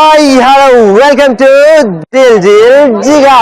Hi, hello, welcome to Dil Dil Jiga.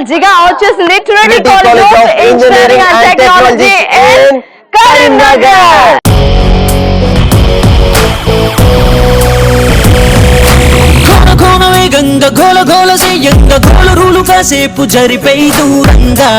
జిగా వచ్చేసింది Trinity college of engineering and technology in Karimnagar. Ganga గోల గోల చెయ్యంగ గోల rule కాసేపు జరిపై దూరంగా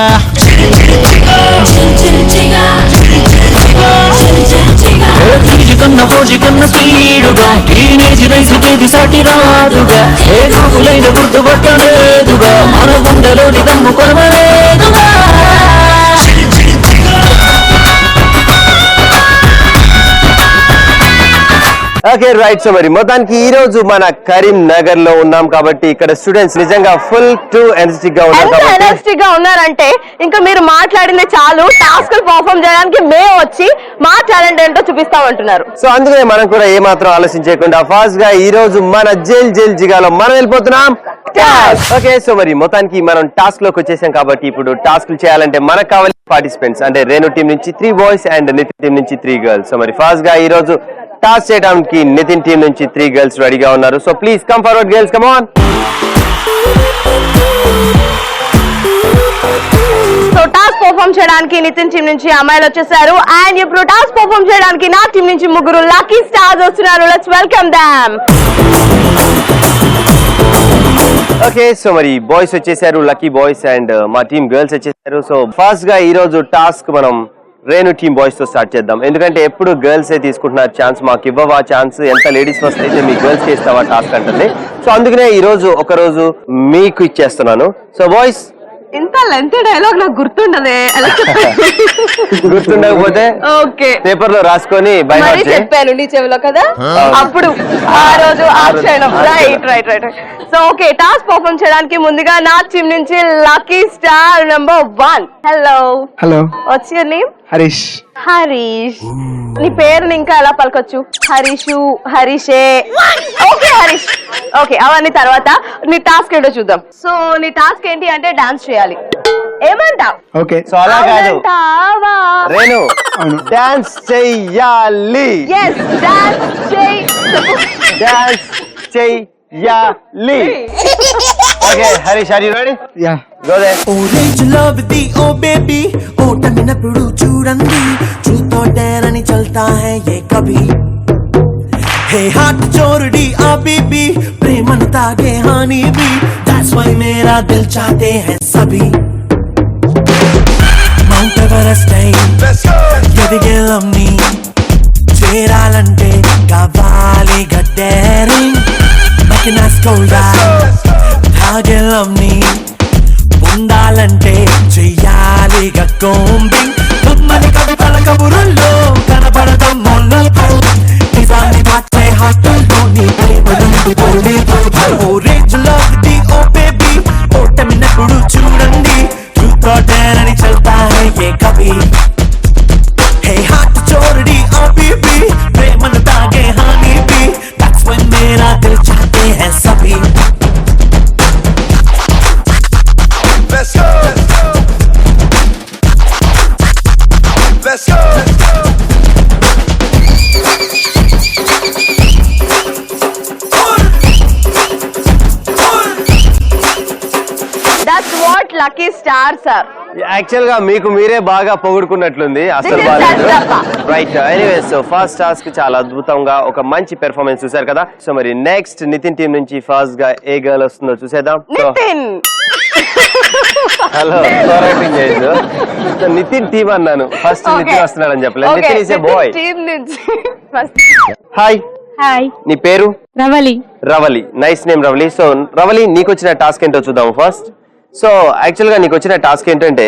కన్న ఫోజి కన్న స్పీడుగా టీనేజ్ రైసు తేది సాటి రాదుగా ఏ గోగులైన గుర్తుపట్టలేదుగా మన గుండెలోని దమ్ము కొనవలేదుగా. Okay right. సో మరి మొత్తానికి ఈ రోజు మన కరీంనగర్ లో ఉన్నాం కాబట్టి ఇక్కడ స్టూడెంట్స్ నిజంగా ఫుల్ టు ఎనర్జెటిక్ గా ఉన్నారంటే ఇంకా మీరు మాట్లాడింది చాలు, టాస్క్ పర్ఫార్మ్ చేయడానికి మేము వచ్చి మా టాలెంట్ ఏంటో చూపిస్తామంటున్నారు. సో అందుకనే మనం కూడా ఏ మాత్రం ఆలోచించకుండా ఫాస్ట్ గా ఈ రోజు మన జైల్ జైల్ జిగాలో మనం వెళ్ళిపోతున్నాం. ఓకే సో మరి మొత్తానికి మనం టాస్క్ లోకి వచ్చేసాం కాబట్టి ఇప్పుడు టాస్క్ చేయాలంటే మనకు కావాలి పార్టిసిపెంట్స్. అంటే రేణు టీం నుంచి 3 బాయ్స్ అండ్ నితిన్ టీం నుంచి 3 గర్ల్స్. సో మరి ఫాస్ట్ గా ఈ రోజు టాస్క్ చేయడానికి నితిన్ టీం నుంచి 3 గర్ల్స్ రెడీగా ఉన్నారు. So please come forward girls, come on. So task perform చేయడానికి నితిన్ టీం నుంచి అమ్మాయిలు వచ్చేసారు అండ్ ఇప్పుడు టాస్క్ పర్ఫార్మ్ చేయడానికి నా టీం నుంచి 3 లక్కీ స్టార్స్ వస్తున్నారు. Let's welcome them. Okay so మరి బాయ్స్ వచ్చేసారు, లక్కీ బాయ్స్, అండ్ మా టీం గర్ల్స్ వచ్చేసారు. సో ఫాస్ట్ గా ఈ రోజు టాస్క్ మనం రేణు టీమ్ బాయ్స్ తో స్టార్ట్ చేద్దాం. ఎందుకంటే ఎప్పుడు గర్ల్స్ తీసుకుంటున్నారు ఛాన్స్, మాకు ఇవ్వవా ఛాన్స్, ఎంత లేడీస్ ఫస్ట్ అయితే మీ గర్ల్స్ కి ఇస్తావా టాస్క్ అంటుంది. సో అందుకనే ఈ రోజు ఒక రోజు మీకు ఇచ్చేస్తున్నాను. సో బాయ్స్, ఇంత లెంత్ డైలాగ్ నాకు గుర్తుండదే, గుర్తుండకపోతే ఓకే పేపర్ లో రాసుకొని చెప్పాను నీ చెవిలో కదా అప్పుడు ఆ రోజు ఆ క్షణం. Right right right. So okay, task perform చేయడానికి ముందుగా నా టీమ్ నుంచి lucky star number 1. Hello hello, watts your name? Harish. Harish, నీ పేరుని ఇంకా ఎలా పలకొచ్చు? హరీషు, హరీషే. ఓకే హరీష్, ఓకే అవన్నీ తర్వాత. నీ టాస్క్ ఏంటో చూద్దాం. సో నీ టాస్క్ ఏంటి అంటే డాన్స్ చేయాలి. ఏమంటావ్? ఓకే. సో అలా కాదు రేణు, డాన్స్ చెయ్యాలి. yes డాన్స్ చెయ్యి, డాన్స్ చెయ్యాలి. Okay Harish, are you ready? Yeah, గో దే. Oh range love the oh baby ఓటమినప్పుడు చూడండి చూతో డేరని చల్తా హై ఏ కభీ హే హార్ట్ చోరుడి ఆ బేబీ ప్రేమను తాగే హానీ బీ దట్స్ వై మేరా దిల్ చాహతే హై సభీ మౌంట్ ఎవరెస్ట్ ఎదిగేలమ్ని చేరాలంటే కావాలి గడ్డేరింగ్ మకినాస్కోల్డా తాగేలమ్ని ఉండాలంటే చెయ్యాలి గోంబింగ్ కమ్మని కవితల కబురుల్లో కనబడదాం మొన్నలకు నిజాన్ని మార్చే హాస్టల్లో నీ ప్రేమనుండి oh range love the oh baby ఓటమినప్పుడు చూడండి చూతో డేరని చల్తా హై ఏ కభీ హే హార్ట్ చోరడి ఆ బేబీ ప్రేమను తాగే హానీ బీ దట్స్ వై మేరా దిల్ చాహతే హై సభీ. Let's go. That's what lucky stars are. Actual గా మీకు మీరే బాగా పొగుడుకున్నట్లుంది, అసలు This is బాగాలేదు. Sandra. Right, anyways so first task చాలా అద్భుతంగా ఒక మంచి పెర్ఫార్మెన్స్ చూసారు కదా. సో మరి నెక్స్ట్ నితిన్ టీం నుంచి ఫస్ట్ గా ఏ గర్ల్ వస్తుందో చూసేద్దాం. నితిన్. హలో, నితిన్ టీం అన్నాను, ఫస్ట్ నితిన్ వస్తున్నాడు అని చెప్పలేదు. Nithin is a boy. Team నుంచి హాయ్, హాయ్, నీ పేరు? Ravali. Ravali, nice name Ravali. So Ravali, నీకు వచ్చిన టాస్క్ ఏంటో చూద్దాం ఫస్ట్. సో యాక్చువల్ గా నీకు వచ్చిన టాస్క్ ఏంటంటే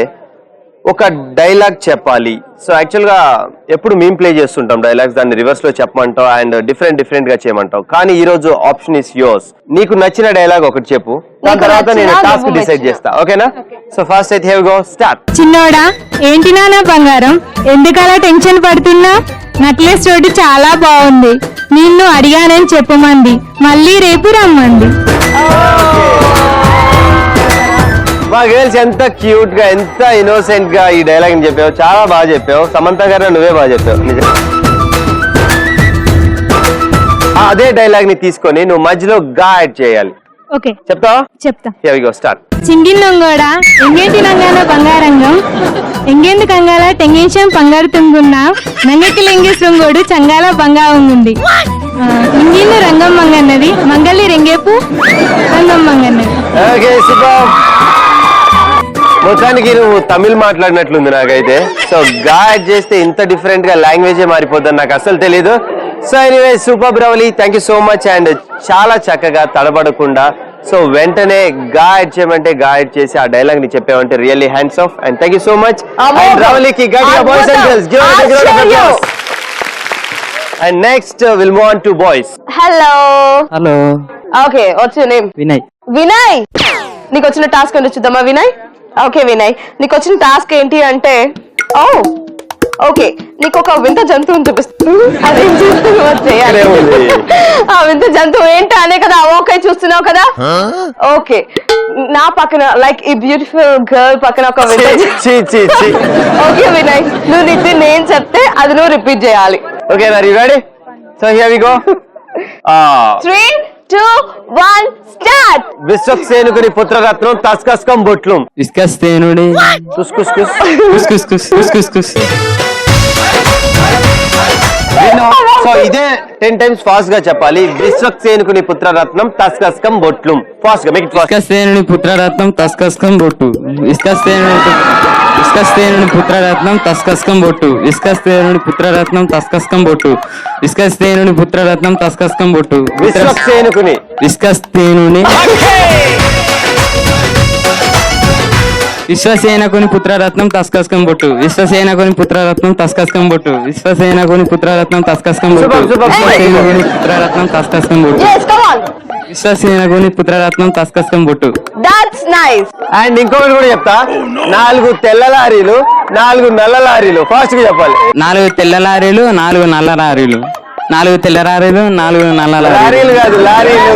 ఒక డైలాగ్ చెప్పాలి. సో యాక్చువల్ గా ఎప్పుడు మేము ప్లే చేస్తుంటాం డైలాగ్స్, దాన్ని రివర్స్ లో చెప్పమంటావు అండ్ డిఫరెంట్ గా చేయమంటావు. కానీ ఈ రోజు ఆప్షన్ ఇస్ యోర్స్. నీకు నచ్చిన డైలాగ్ ఒకటి చెప్పు, దాని తర్వాత నేను టాస్క్ డిసైడ్ చేస్తా. ఓకేనా? సో ఫస్ట్ అయితే హియర్ వి గో, స్టార్ట్. చిన్నోడా, ఏంటి నాన్న బంగారం, ఎందుకలా టెన్షన్ పడుతున్నా? నక్లెస్ రోడ్డు చాలా బాగుంది, నిన్ను అడిగానని చెప్పమంది, మళ్ళీ రేపు రమ్మంది. మా గర్ల్స్ ఎంత క్యూట్ గా, ఎంత ఇన్నోసెంట్ గా ఈ డైలాగ్ ని చెప్పావు, చాలా బాగా చెప్పావు. సమంత గారు నువ్వే బాగా చెప్పావు నిజం. అదే డైలాగ్ ని తీసుకొని నువ్వు మధ్యలో గా యాడ్ చేయాలి. ఓకే, చెప్తావా? చెప్తా. Here we go, start. చింగిన్నొంగోడా, ఎంగేంటి నంగాన బంగారంగం, ఎంగేందు కంగాల టెంగేశం పంగారు తుంగున్నా, నంగకి లెంగి శృంగోడు చంగాల బంగా ఉంది. ఇంగిన్ను రంగం మంగన్నది, మంగళి రెంగేపు రంగం మంగన్నది. Okay, super. మొత్తానికి నువ్వు తమిళ్ మాట్లాడినట్లుంది నాకైతే. సో గా యాడ్ చేస్తే ఇంత డిఫరెంట్ గా లాంగ్వేజే మారిపోద్దని నాకు అసలు తెలీదు. So anyway, super Ravali, thank you so much. And చాలా చక్కగా తడబడకుండా సో వెంటనే గా యాడ్ చేయమంటే గా యాడ్ చేసి ఆ డైలాగ్ ని చెప్పామంటే really hands off and thank you so much. And రవలికి గట్టిగా boys and girls give it a round of applause. And next we'll move on to boys. Hello. Hello, okay, what's your name? Vinay. Vinay, నీకు వచ్చిన task ఏంటో చూద్దామా Vinay? Okay Vinay, నీకు వచ్చిన task ఏంటి అంటే, ఓ ఓకే, నీకు ఒక వింత జంతువుని చూపిస్తుంది, అదేం చేయాలి? ఆ వింత జంతువు ఏంటి అనే కదా ఓకే చూస్తున్నావు కదా. ఓకే, నా పక్కన లైక్ ఈ బ్యూటిఫుల్ గర్ల్ పక్కన ఒక వింత ఓకే వినయ్, నువ్వు నితిన్ నేను చెప్తే అది నువ్వు రిపీట్ చేయాలి. ఓకే, మరి ready? So here we go. 3, 2, 1 start. విశ్వక్సేనుకుని పుత్రరత్నం తస్కస్కం బొట్లం. ఇస్కస్తేనుడి కుస్ కుస్ కుస్ కుస్ కుస్ కుస్ కుస్ కుస్ కుస్. సో ఇదే 10 times ఫాస్ట్ గా చెప్పాలి. విశ్వక్సేనుకుని పుత్రరత్నం తస్కస్కం బొట్లం. ఫాస్ట్ గా మేక్ ఇట్ ఫాస్ట్. ఇస్కస్తేనుడి పుత్రరత్నం తస్కస్కం బొట్టు. ఇస్కస్తేనుడి పుత్రరత్నం తస్కస్కం బొట్టు. ఇస్కస్తేనుడి పుత్రరత్నం తస్కస్కం బొట్టు. ఇస్కస్తేనుడి పుత్రరత్నం తస్కస్కం బొట్టు. విశ్వక్సేనుకుని ఇస్కస్తేనుడి విశ్వసేనకుని పుత్రరత్నం తస్కస్కం బొట్టు. విశ్వసేనకుని పుత్రరత్నం తస్కస్కం బొట్టు. విశ్వసేనకుని పుత్రరత్నం తస్కస్కం బొట్టు. విశ్వసేనకుని పుత్రరత్నం తస్కస్కం బొట్టు. yes come on, విశ్వసేనకుని పుత్రరత్నం తస్కస్కం బొట్టు. that's nice. అండ్ ఇంకొకటి కూడా చెప్తా, 4 తెల్ల లారీలు 4 నల్ల లారీలు. ఫాస్ట్ గా చెప్పాలి. 4 తెల్ల లారీలు 4 నల్ల లారీలు. 4 తెల్ల లారీలు 4 నల్ల లారీలు. లారీలు కాదు, లారీలు.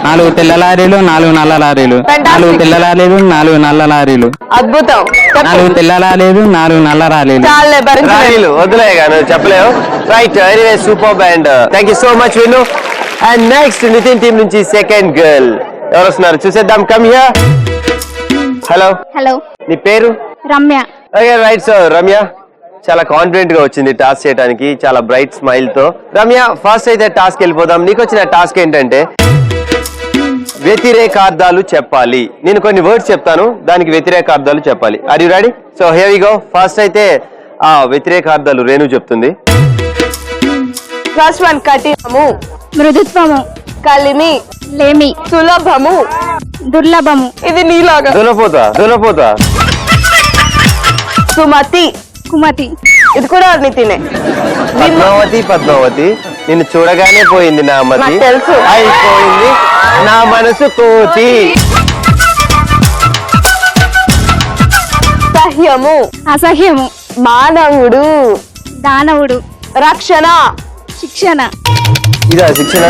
4 తెల్ల లారీలు 4 నల్ల లారీలు. 4 తెల్ల లారీలు 4 నల్ల లారీలు. అద్భుతం. 4 తెల్ల లారీలు 4 నల్ల లారీలు. చాలే భరించలేదు. లారీలు వదిలే కానీ చెప్పలేవు. Right, anyway super and thank you so much Vinu. And next Nitin team నుంచి సెకండ్ గర్ల్ ఎవరు వస్తున్నారు చూసేద్దాం. Come here. హలో. హలో, నీ పేరు? Ramya. Okay right. So Ramya చాలా కాన్ఫిడెంట్ గా వచ్చింది టాస్క్ చేయడానికి, చాలా బ్రైట్ స్మైల్ తో. రమ్య ఫస్ట్ అయితే టాస్క్ వెళ్ళిపోదాం. నీకు వచ్చిన టాస్క్ ఏంటంటే వ్యతిరేకార్థాలు చెప్పాలి. నేను కొన్ని వర్డ్స్ చెప్తాను, దానికి వ్యతిరేకార్థాలు చెప్పాలి. Are you ready? So here we go. First అయితే ఆ వ్యతిరేకార్థాలు రేణు చెప్తుంది. ఫస్ట్ వన్, కఠినము, మృదుత్వము, కలిమి, లేమి, సులభము, దుర్లభము, ఇది నీలాగా. దునపోతా. సుమతి, కుమతి, ఇది కూడా నితినే. పద్మావతి నిన్ను చూడగానే పోయింది నా మతి, నాకు తెలుసు. అయిపోయింది నా మనసు కోతి. సహ్యము, అసహ్యము, మానవుడు, దానవుడు, రక్షణ, శిక్షణ. ఇదా శిక్షణ?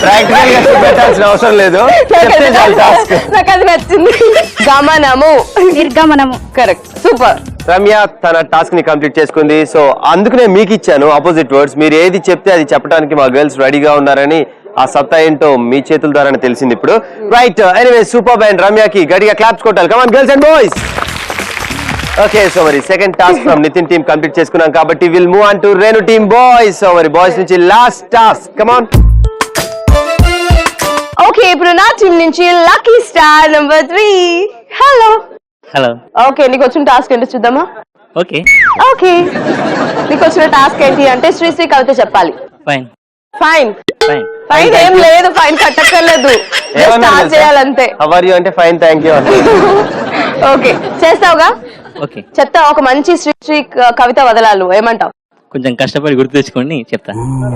ప్రాక్టికల్ గా పెట్టాల్సిన అవసరం లేదు, చెప్తే చాలు టాస్క్. నాకు అది నచ్చింది. గమనము, నిర్గమనము. Correct, super. రమ్య తన టాస్క్ ని కంప్లీట్ చేసుకుంది. సో అందుకనే మీకు ఇచ్చాను ఆపోజిట్ వర్డ్స్. మీరు ఏది చెప్తే అది చెప్పడానికి మా గర్ల్స్ రెడీగా ఉన్నారని ఆ సత్తా ఏంటో మీ చేతుల ద్వారానే తెలిసింది ఇప్పుడు. రైట్, ఎనీవే సూపర్ అండ్ రమ్యకి గట్టిగా క్లాప్స్ కొట్టాలి. Come on girls and boys. Okay, so మరి second task from Nitin team complete చేసుకున్నాం కాబట్టి will move on to Renu team boys. So మరి బాయ్స్ నుంచి లాస్ట్ టాస్క్, కమాన్. ఓకే, ఇప్పుడు నా టీం నుంచి lucky star number 3. Hello. Okay, నీకు వచ్చిన టాస్క్ ఏంటో చూద్దామా? ఓకే, నీకు వచ్చిన టాస్క్ ఏంటి అంటే శ్రీ కవిత చెప్పాలి. ఫైన్ ఏం లేదు, ఫైన్ కట్టక్కర్లేదు, స్టార్ట్ చేయాలంతే. హౌ ఆర్ యు అంటే ఫైన్ థ్యాంక్ యూ. ఓకే, చేస్తావుగా? ఓకే, చెప్తా. ఒక మంచి శ్రీ కవిత వదలాలు, ఏమంటావు? కొంచెం కష్టపడి గుర్తు తెచ్చుకోండి, చెప్తా.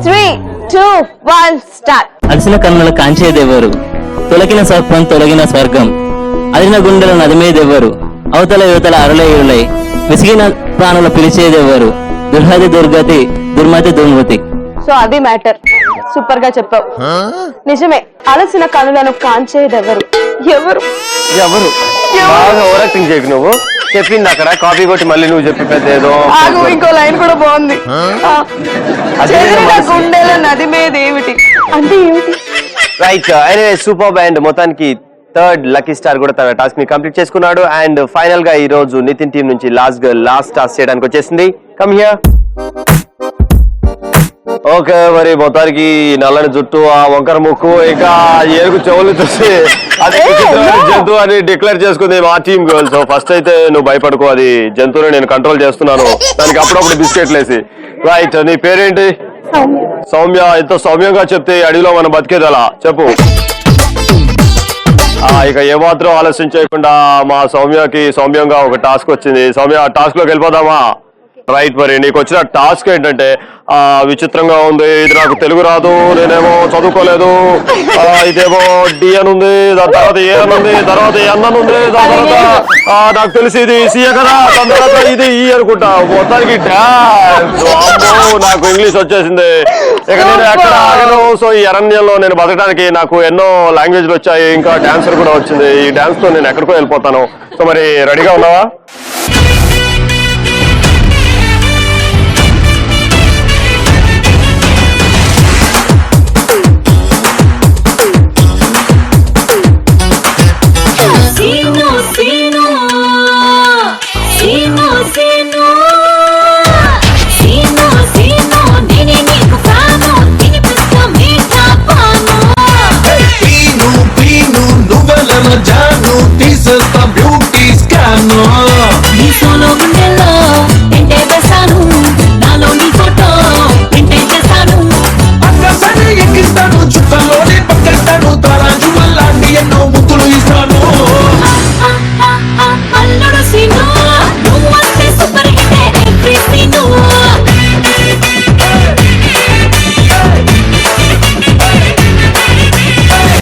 3, 2, 1 స్టార్ట్. అలసిన కన్నుల కాంచేదెవరు, తొలగిన సర్పం తొలగిన స్వర్గం, అదిన గుండెల నదిమేదెవ్వరు, అవతల యువతల అరలై ఇరులై, విసిగిన ప్రాణుల పిలిచేదెవ్వరు, దుర్హతి దుర్గతి దుర్మతి దుర్మతి. సో అది మ్యాటర్, సూపర్ గా చెప్పావు. నిజమే, అలసిన కనులను కాంచేదెవరు? ఎవరు? బాగా ఓవర్ యాక్టింగ్ చేయకు నువ్వు. చెప్పింది అక్కడ కాపీ కొట్టి మళ్ళీ నువ్వు చెప్పి పెద్ద ఏదో. ఇంకో లైన్ కూడా బాగుంది. చెదిరిన గుండెల నది మీద ఏమిటి అంటే ఏమిటి? రైట్, ఎనీవే సూపర్ అండ్ మొత్తానికి థర్డ్ లక్కీ స్టార్ కూడా తన టాస్క్ ని కంప్లీట్ చేసుకున్నాడు. అండ్ ఫైనల్ గా ఈ రోజు నితిన్ టీం నుంచి లాస్ట్ టాస్క్ చేయడానికి వచ్చేసింది. Come here. ఓకే, మరి మొత్తానికి నల్లని జుట్టు, ఆ వంకర ముక్కు, ఇంకా ఏరుకు చెవులు చూసి అది జంతువు అని డిక్లేర్ చేసుకుంది మా టీమ్ గర్ల్స్. ఫస్ట్ అయితే నువ్వు భయపడుకో, అది జంతువుని నేను కంట్రోల్ చేస్తున్నాను, దానికి అప్పుడప్పుడు బిస్కెట్లు వేసి. రైట్, నీ పేరేంటి? సౌమ్య. ఎంతో సౌమ్యంగా చెప్తే అడవిలో మనం బతికేది అలా చెప్పు. ఇక ఏమాత్రం ఆలస్యం చేయకుండా మా సౌమ్యంగా ఒక టాస్క్ వచ్చింది. సౌమ్య, టాస్క్ లోకి వెళ్ళిపోదామా? రైట్, మరి నీకు వచ్చిన టాస్క్ ఏంటంటే విచిత్రంగా ఉంది. ఇది నాకు తెలుగు రాదు, నేనేమో చదువుకోలేదు. ఇదేమో డి అని ఉంది, దాని తర్వాత ఏ అని ఉంది, తర్వాత ఎన్ అని ఉంది, దాని తర్వాత నాకు తెలిసి ఇది సిఏ కదా, దాని తర్వాత ఇది ఈ అనుకుంటా. మొత్తానికి డాన్స్. నాకు ఇంగ్లీష్ వచ్చేసింది, ఇక నేను ఎక్కడ ఆగను. సో ఈ అరణ్యంలో నేను బతకడానికి నాకు ఎన్నో లాంగ్వేజ్లు వచ్చాయి, ఇంకా డాన్సర్ కూడా వచ్చింది. ఈ డాన్స్ తో నేను ఎక్కడికో వెళ్ళిపోతాను. సో మరి రెడీగా ఉన్నావా?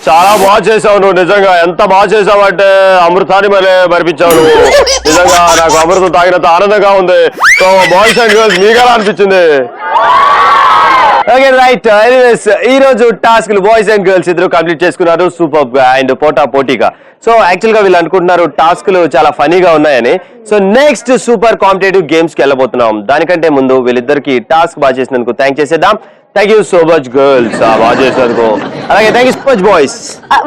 చాలా బాగా చేసావు నువ్వు, నిజంగా ఎంత బాగా చేసావు అంటే అమృతాన్ని మరిపించావు నువ్వు. నిజంగా నాకు అమృతం తాగినంత ఆనందంగా ఉంది. సో బాయ్స్ అండ్ గర్ల్స్ మీకు ఎలా అనిపించింది? ఓకే రైట్, ఎనీవేస్ ఈ రోజు టాస్క్ బాయ్స్ అండ్ గర్ల్స్ ఇద్దరు కంప్లీట్ చేసుకున్నారు సూపర్ గా అండ్ పోటీగా. సో యాక్చువల్ గా వీళ్ళు అనుకుంటున్నారు టాస్క్లు చాలా ఫనీగా ఉన్నాయని. So next super competitive games కి వెళ్ళబోతున్నాం. దానికంటే ముందు వీళ్ళిద్దరికి టాస్క్ బాగా చేసినందుకు థ్యాంక్ చేసేద్దాం. Thank you so much girls, బాగా చేసినందుకు. అలాగే thank you so much boys,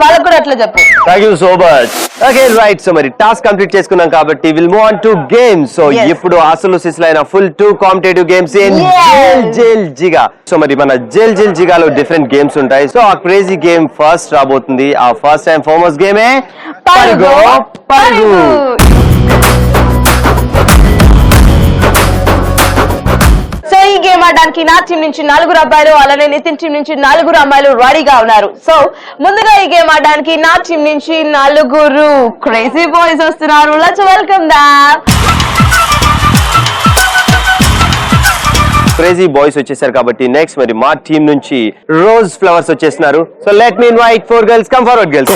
వాళ్ళకు కూడా అట్లా చెప్పు. Thank you so much. Okay right, so మరి టాస్క్ కంప్లీట్ చేసుకున్నాం కాబట్టి will move on to games. So ఇప్పుడు అసలు సిస్లైన ఫుల్ 2 కాంపిటేటివ్ గేమ్స్ ఇన్ జేల్ జిగా. సో మరి మన జేల్ జిగాలో డిఫరెంట్ గేమ్స్ ఉంటాయి. సో ఆ క్రేజీ గేమ్ ఫస్ట్ రాబోతుంది. ఆ ఫస్ట్ అండ్ ఫార్మోస్ట్ గేమే పరుగు పరుగు. సో ఈ గేమ్ ఆడడానికి నా టీం నుంచి 4 అబ్బాయిలు, అలానే నితిన్ టీం నుంచి 4 అమ్మాయిలు రెడీగా ఉన్నారు. సో ముందుగా ఈ గేమ్ ఆడడానికి నా టీం నుంచి 4 క్రేజీ బాయ్స్ వస్తున్నారు. Let's welcome them. Crazy boys వచ్చేసారు కాబట్టి నెక్స్ట్ మరి మా టీం నుంచి రోజ్ ఫ్లవర్స్ వచ్చేస్తున్నారు. So let me invite 4 girls, come forward girls.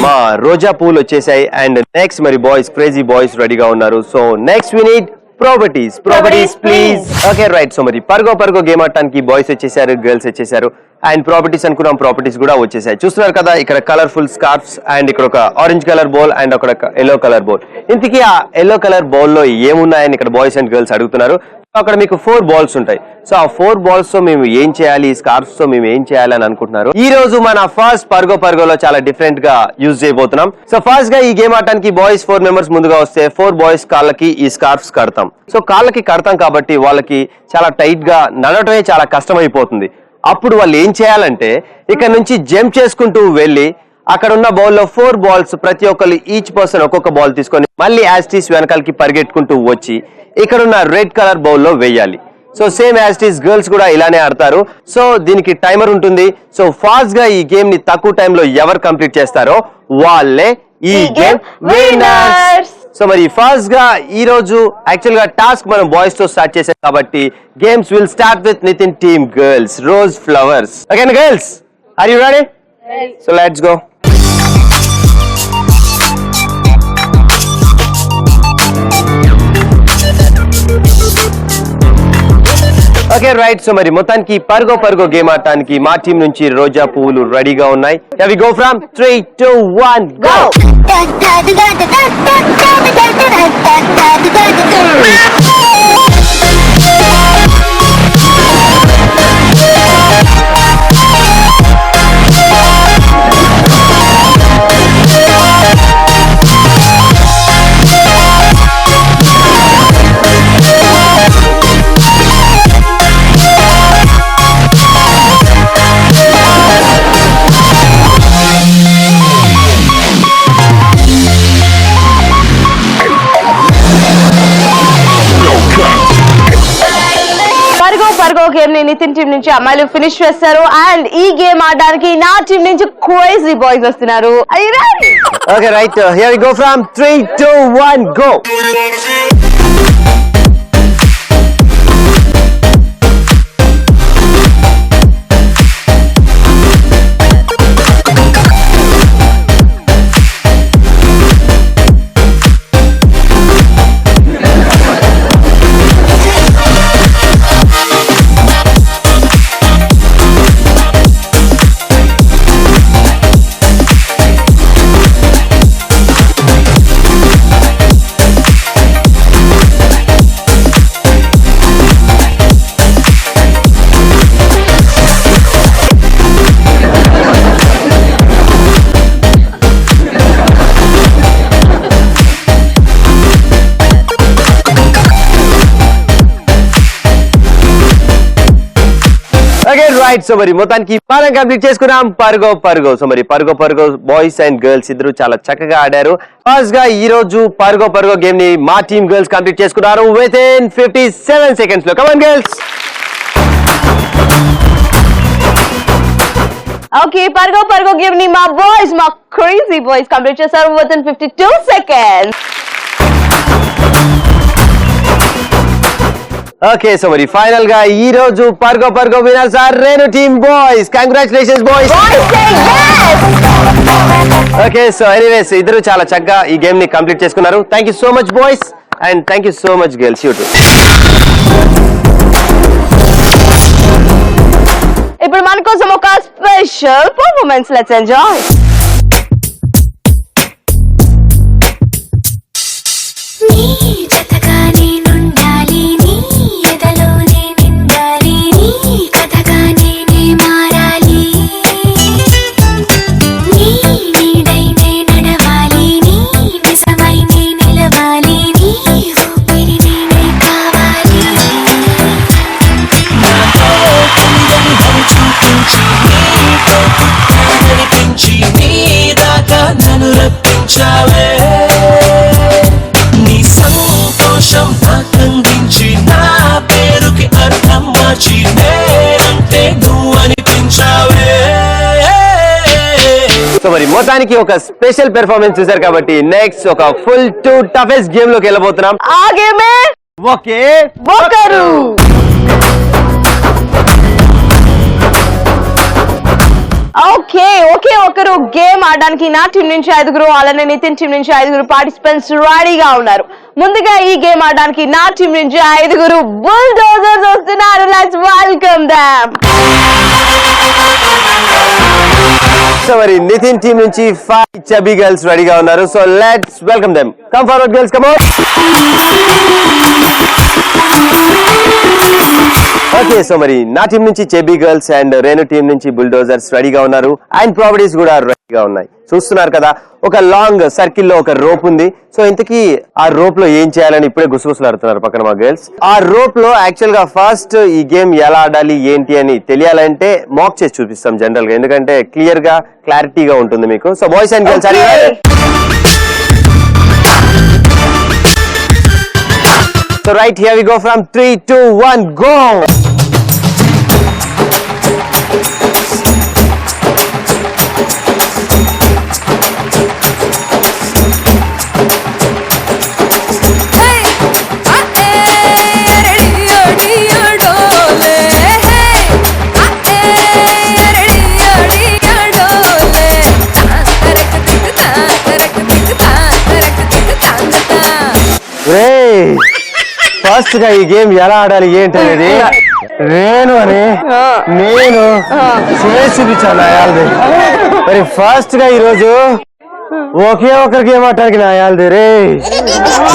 మా రోజా పూలు వచ్చేసాయి. అండ్ నెక్స్ట్ మరి బాయ్స్ క్రేజీ బాయ్స్ రెడీగా ఉన్నారు. So next we need properties please. Okay right, so మరి పరుగో గేమ్ ఆడటానికి బాయ్స్ వచ్చేసారు, గర్ల్స్ వచ్చేసారు. అండ్ ప్రాపర్టీస్ అనుకున్నాం, ప్రాపర్టీస్ కూడా వచ్చేసాయి. చూస్తున్నారు కదా, ఇక్కడ కలర్ఫుల్ స్కార్ఫ్స్ అండ్ ఇక్కడ ఒక ఆరెంజ్ కలర్ బౌల్ అండ్ ఒక ఎల్లో కలర్ బౌల్. ఇంతకీ ఆ ఎల్లో కలర్ బౌల్ లో ఏమున్నాయని ఇక్కడ బాయ్స్ అండ్ గర్ల్స్ అడుగుతున్నారు. అక్కడ మీకు 4 బాల్స్ ఉంటాయి. సో ఆ 4 బాల్స్ తో మేము ఏం చేయాలి, స్కార్ఫ్స్ తో మేము ఏం చేయాలి అని అనుకుంటున్నారు. ఈ రోజు మన ఫస్ట్ పర్గోలో చాలా డిఫరెంట్ గా యూజ్ చేయబోతున్నాం. సో ఫస్ట్ గా ఈ గేమ్ ఆడటానికి బాయ్స్ 4 మెంబర్స్ ముందుగా వస్తే 4 బాయ్స్ కాళ్ళకి ఈ స్కార్ఫ్స్ కడతాం. సో కాళ్ళకి కడతాం కాబట్టి వాళ్ళకి చాలా టైట్ గా నడవటమే చాలా కష్టం అయిపోతుంది. అప్పుడు వాళ్ళు ఏం చేయాలంటే ఇక్కడ నుంచి జంప్ చేసుకుంటూ వెళ్ళి అక్కడ ఉన్న బౌల్లో 4 బాల్స్ ప్రతి ఒక్కరు ఈచ్ పర్సన్ ఒక్కొక్క బాల్ తీసుకొని మళ్ళీ యాస్టీస్ వెనకాలకి పరిగెట్టుకుంటూ వచ్చి ఇక్కడ ఉన్న రెడ్ కలర్ బౌల్లో వేయాలి. సో సేమ్ యాస్టీస్ గర్ల్స్ కూడా ఇలానే ఆడతారు. సో దీనికి టైమర్ ఉంటుంది. సో ఫాస్ట్ గా ఈ గేమ్ ని తక్కువ టైంలో ఎవరు కంప్లీట్ చేస్తారో వాళ్ళే ఈ గేమ్ విన్నర్స్. సో మరి ఫాస్ట్ గా ఈ రోజు యాక్చువల్ గా టాస్క్ మనం బాయ్స్ తో స్టార్ట్ చేసాం కాబట్టి games will start with Nithin team girls rose flowers. Okay girls, are you ready? So let's go. Okay right. So మరి మొత్తానికి పర్గో గేమ్ ఆడటానికి మా టీం నుంచి రోజా పువ్వులు రెడీగా ఉన్నాయి. We go from 3, 2, 1 go. Game ని నితిన్ టీం నుంచి అమ్మాయిలు ఫినిష్ చేస్తారు. అండ్ ఈ గేమ్ ఆడడానికి నా టీం నుంచి క్రేజీ బాయ్స్ వస్తున్నారు. Okay right, here we go from 3, 2, 1 go. Right. So మరి మొత్తానికి మనం కంప్లీట్ చేసుకున్నాం పర్గో. సో మరి పర్గో బాయ్స్ అండ్ గర్ల్స్ ఇద్దరు చాలా చక్కగా ఆడారు. ఫస్ట్ గా ఈ రోజు పర్గో గేమ్ ని మా టీమ్ గర్ల్స్ కంప్లీట్ చేసుకున్నారు విత్ ఇన్ 57 సెకండ్స్ లో. Come on girls. ఓకే, పర్గో గేమ్ ని మా బాయ్స్, మా క్రేజీ బాయ్స్ కంప్లీట్ చేశారు within 52 seconds. Okay, so మరి ఫైనల్ గా ఈ రోజు పర్గో winners are Renu team boys. Congratulations boys. Okay, so anyways ఇద్దరు చాలా చక్కగా ఈ గేమ్ ని కంప్లీట్ చేసుకున్నారు. Thank you so much boys and thank you so much girls. You two. ఇప్పుడు మన కోసం ఒక స్పెషల్ పర్ఫార్మెన్స్, లెట్స్ ఎంజాయ్. నీ సంతోషం ఆనందించి నా పేరుకి అర్థం మార్చి అంటే నువ్వు అనిపించావే. సో మరి మొత్తానికి ఒక స్పెషల్ పెర్ఫార్మెన్స్ చూసారు కాబట్టి నెక్స్ట్ ఒక ఫుల్ 2 టఫెస్ట్ గేమ్ లోకి వెళ్ళబోతున్నాం. ఆ గేమే ఓకే ఒకరు. ఓకే ఒకరు గేమ్ ఆడడానికి నా టీం నుంచి 5, అలానే నితిన్ టీం నుంచి 5 పార్టిసిపెంట్స్ రెడీగా ఉన్నారు. ముందుగా ఈ గేమ్ ఆడడానికి నా టీం నుంచి 5 బుల్డోజర్స్ వస్తున్నారు. Let's welcome them. సో మరి నితిన్ టీం నుంచి 5 చబీ గర్ల్స్ రెడీగా ఉన్నారు. So let's welcome them. Come forward girls, come on. Okay, so మరి నా టీం నుంచి చెబీ గర్ల్స్ అండ్ రేణు టీం నుంచి బుల్డోజర్స్ రెడీగా ఉన్నారు. అండ్ ప్రాపర్టీస్ కూడా రెడీగా ఉన్నాయి. చూస్తున్నారు కదా, ఒక లాంగ్ సర్కిల్ లో ఒక రోప్ ఉంది. సో ఇంతకీ ఆ రోప్ లో ఏం చేయాలని ఇప్పుడే గుసగుసలాడుతున్నారు పక్కన మా గర్ల్స్. ఆ రోప్ లో యాక్చువల్ గా ఫస్ట్ ఈ గేమ్ ఎలా ఆడాలి ఏంటి అని తెలియాలంటే మాక్ చేసి చూపిస్తాం జనరల్ గా, ఎందుకంటే క్లియర్ గా క్లారిటీగా ఉంటుంది మీకు. So boys and girls So right, here we go from 3, 2, 1, go! First గా ఈ గేమ్ ఎలా ఆడాలి ఏంటి అనేది నేను చేసి చూపించాను నాయాలది. మరి ఫస్ట్ గా ఈరోజు ఒకే ఒకరి గేమ్ ఆడటానికి నాయాలది రే.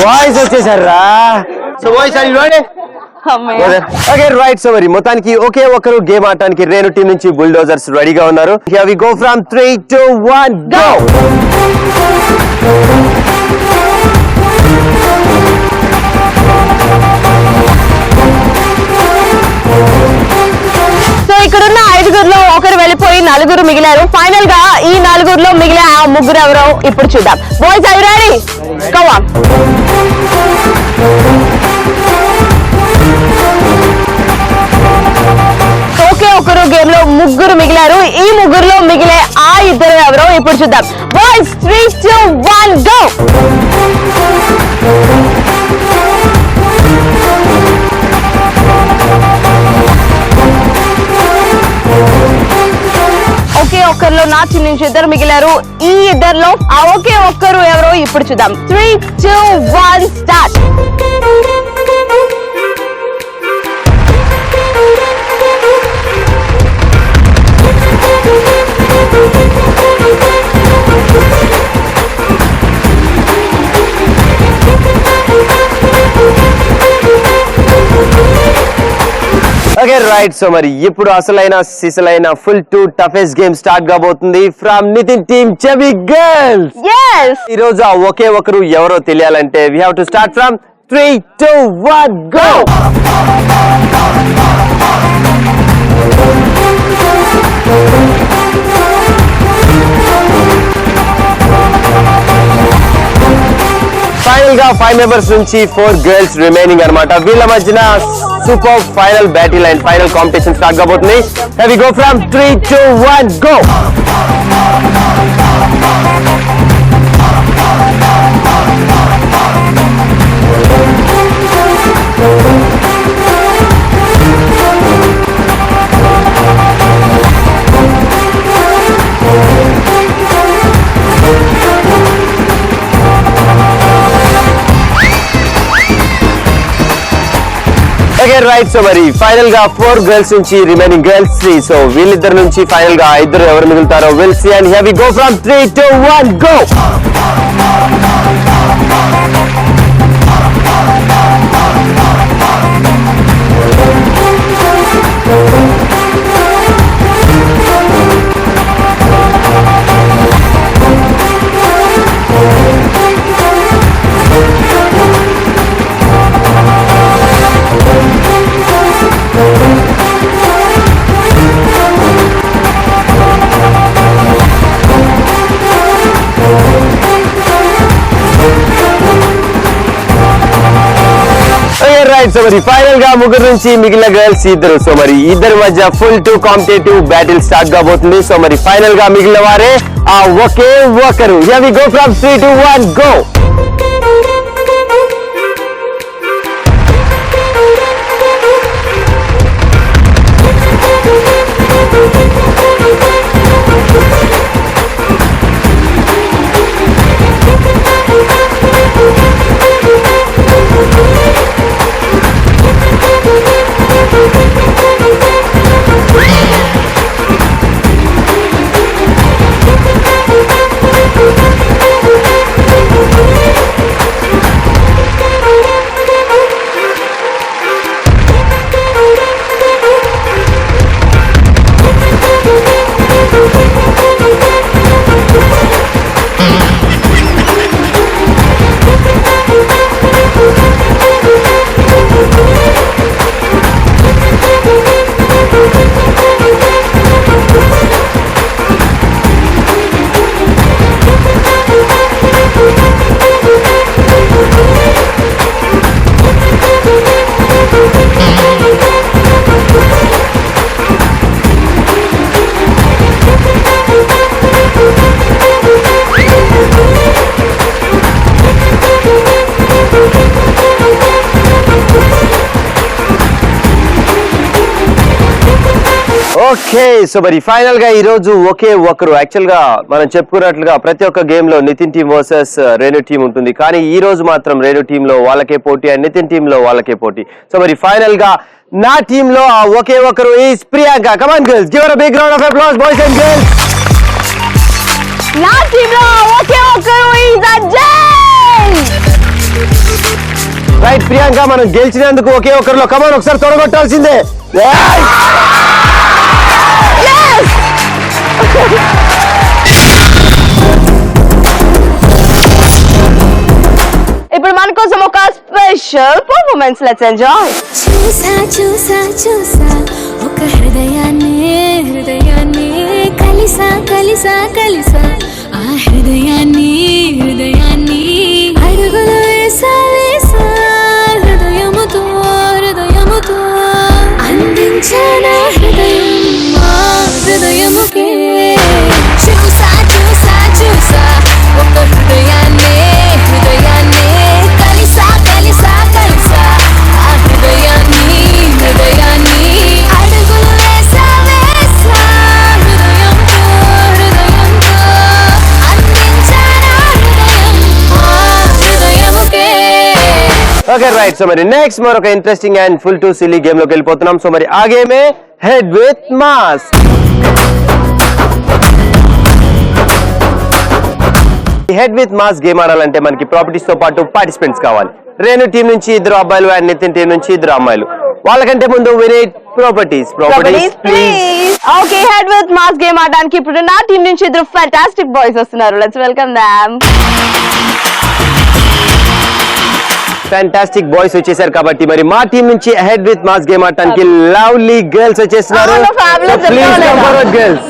బాయ్స్ వచ్చేసారు రా. So boys okay right. So మరి మొత్తానికి ఒకే ఒకరు గేమ్ ఆడటానికి రేణు టీం నుంచి బుల్డోజర్స్ రెడీగా ఉన్నారు. Here we go from 3, 2, 1, go! ఇక్కడున్న 5గురిలో ఒకరు వెళ్ళిపోయి 4 మిగిలారు. ఫైనల్ గా ఈ 4గురిలో మిగిలే ఆ 3 ఎవరో ఇప్పుడు చూద్దాం. Boys are you ready? Come on. Okay ఒకరు గేమ్ లో 3 మిగిలారు. ఈ 3లో మిగిలే ఆ 2 ఎవరో ఇప్పుడు చూద్దాం. Boys 3, 2, 1, go! ఒకే ఒక్కరిలో నా టీం నుంచి 2 మిగిలారు. ఈ 2లో ఆ ఒకే ఒక్కరు ఎవరో ఇప్పుడు చూద్దాం. 3, 2, 1, స్టార్ట్. Okay right. సో మరి ఇప్పుడు అసలైన సిసలైన full to toughest game start కాబోతుంది ఫ్రమ్ నితిన్ టీమ్ చెబీ గర్ల్స్. ఈ రోజు ఆ ఒకే ఒకరు ఎవరో తెలియాలంటే we have to start from 3, 2, 1, go! Final గా 5 మెంబర్స్ నుంచి 4 గర్ల్స్ రిమైనింగ్ అన్నమాట. వీళ్ళ మధ్యన super final battle and final competition start కాబోతుంది. Here we go from 3, 2, 1, go! Okay right. So మరి ఫైనల్ గా 4 గర్ల్స్ నుంచి రిమైనింగ్ గర్ల్స్ 3. సో వీళ్ళిద్దరి నుంచి ఫైనల్ గా 2 ఎవరు మిగులుతారో we'll see. And here we go from 3, 2, 1, go! Right. So మరి ఫైనల్ గా 3 నుంచి మిగిలిన గర్ల్స్ 2. సో మరి ఇద్దరి మధ్య full to competitive battle start కాబోతుంది. సో మరి ఫైనల్ గా మిగిలిన వారే ఆ ఒకే ఒకరు. Here we go from 3, 2, 1, go! Okay so మరి ఫైనల్ గా ఈ రోజు ఒకే ఒకరు యాక్చువల్ గా మనం చెప్పుకున్నట్లుగా ప్రతి ఒక్క గేమ్ లో Nithin team versus Renu team ఉంటుంది, కానీ ఈ రోజు మాత్రం రేణు టీం లో వాళ్ళకే పోటీ అండ్ నితిన్ టీం లో వాళ్ళకే పోటీ. సో మరి ఫైనల్ గా నా టీం లో ఆ ఒకే ఒకరు is Priyanka. Come on girls, give her a big round of applause boys and girls. నా టీమ్ లో ఒకే ఒకరు ఈస్ అజయ్. రైట్ ప్రియాంక, మనం గెలిచినందుకు ఒకే ఒకరిలో కమ్ ఆన్ ఒకసారి తొడగొట్టాల్సిందే. ఇప్పుడు మన కోసం ఒక స్పెషల్ పర్ఫార్మెన్స్, లెట్స్ ఎంజాయ్. చూసా చూసా చూసా ఒక హృదయాన్ని కలిసా కలిసా కలిసా ఆ హృదయాన్ని అడుగులు వేసా వేసా హృదయముతో అందించానా హృదయం మా హృదయముకే. చూసా చూసా చూసా ఒక హృదయాన్ని కలిసా కలిసా కలిసా ఆ హృదయాన్ని అడుగులు వేసా వేసా హృదయంతో అందించానా హృదయం మా హృదయముకే. ఓకే రైట్, సో మరి నెక్స్ట్ మరొక interesting and full to silly game లోకి వెళ్ళిపోతున్నాం. సో మరి ఆ గేమే head with mass. Head with mass game ఆడాలంటే మనకి ప్రాపర్టీస్ తో పాటు పార్టిసిపెంట్స్ కావాలి. రేణు టీం నుంచి 2 అబ్బాయిలు అండ్ నితిన్ టీం నుంచి 2 అమ్మాయిలు. వాళ్ళకంటే ముందు వేరే properties please. Okay, head with mass game ఆడడానికి ఇప్పుడు నా టీం నుంచి 2 ఫ్యాంటాస్టిక్ బాయ్స్ వస్తున్నారు. Let's welcome them. Fantastic boys వచ్చేసారు కాబట్టి మరి మా టీం నుంచి హెడ్ విత్ మాస్ గేమ్ ఆడటానికి లవ్లీ గర్ల్స్ వచ్చేస్తున్నారు. అవును, fabulous ప్లీజ్ కమ్ చెప్తాను. Forward girls.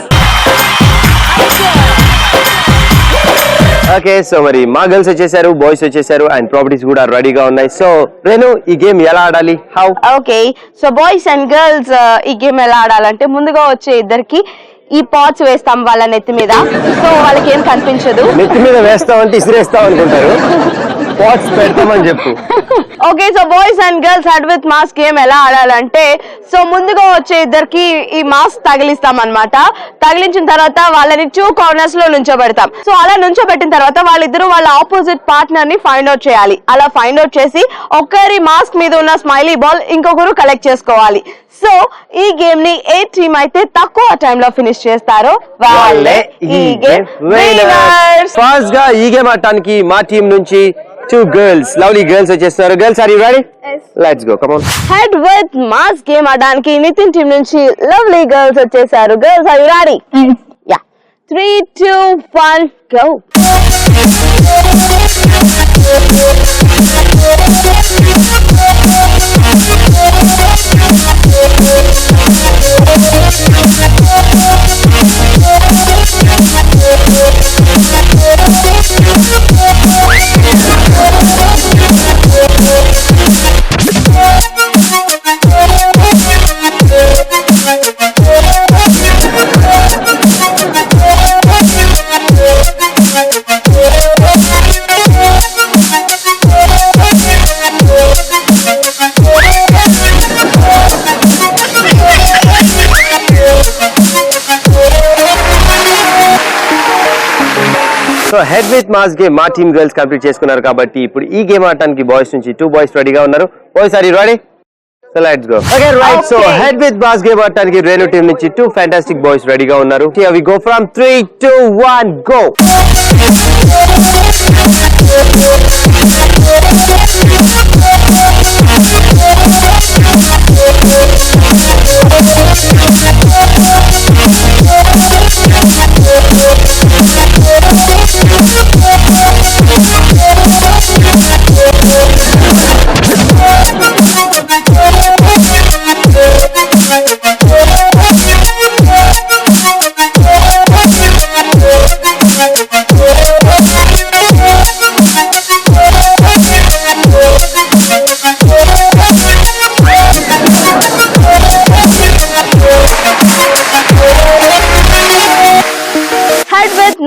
ఓకే, సో మరి మా గర్ల్స్ వచ్చేసారు, బాయ్స్ వచ్చేసారు అండ్ ప్రాపర్టీస్ కూడా రెడీగా ఉన్నాయి. సో రేణు, ఈ గేమ్ ఎలా ఆడాలి? How? Okay, so boys and girls ఈ గేమ్ ఎలా ఆడాలంటే ముందుగా వచ్చే ఇద్దరికి ఈ పాట్స్ వేస్తాం వాళ్ళ నెత్తి మీద. సో వాళ్ళకి ఏం కనిపించదు. నెత్తి మీద వేస్తామంటే ఇసిరేస్తాం అనుకుంటారు. పాట్స్ పెడతామని చెప్పు. Okay, so boys and girls head with mass game ఎలా ఆడాలంటే, సో ముందుగా వచ్చే ఇద్దరికి ఈ మాస్క్ తగిలిస్తాం అన్నమాట. తగిలించిన తర్వాత వాళ్ళని 2 కార్నర్స్ లో నుంచోబెడతాం. సో అలా నుంచోబెట్టిన తర్వాత వాళ్ళిద్దరూ వాళ్ళ ఆపోజిట్ పార్ట్నర్ ని ఫైండ్ అవుట్ చేయాలి. అలా ఫైండ్ అవుట్ చేసి ఒకరి మాస్క్ మీద ఉన్న స్మైలీ బాల్ ఇంకొకరు కలెక్ట్ చేసుకోవాలి. సో ఈ గేమ్ ని ఏ టీమ్ అయితే తక్కువ టైం లో ఫినిష్ చేస్తారో వాళ్ళే ఈ గేమ్ విన్నర్స్. ఫస్ట్ గా ఈ గేమ్ ఆడటానికి మా టీం నుంచి 2 గర్ల్స్, లవ్లీ గర్ల్స్ వచ్చేస్తున్నారు. Girls, are you ready? Let's go, come on. Head with mass game ఆడడానికి నితిన్ టీం నుంచి లవ్లీ గర్ల్స్ వచ్చేసారు. Girls, are you ready? Ya, 3, 2, 1 go. So head with mass game మా team girls complete చేసుకున్నారు కాబట్టి ఇప్పుడు ఈ game ఆడటానికి బాయ్స్ నుంచి 2 బాయ్స్ రెడీగా ఉన్నారు. Boys, are you ready? So let's go. Okay right, so head with mass game ఆడటానికి రేణు టీం నుంచి 2 ఫ్యాంటాస్టిక్ బాయ్స్ రెడీగా ఉన్నారు. Here we go from 3, 2, 1 go.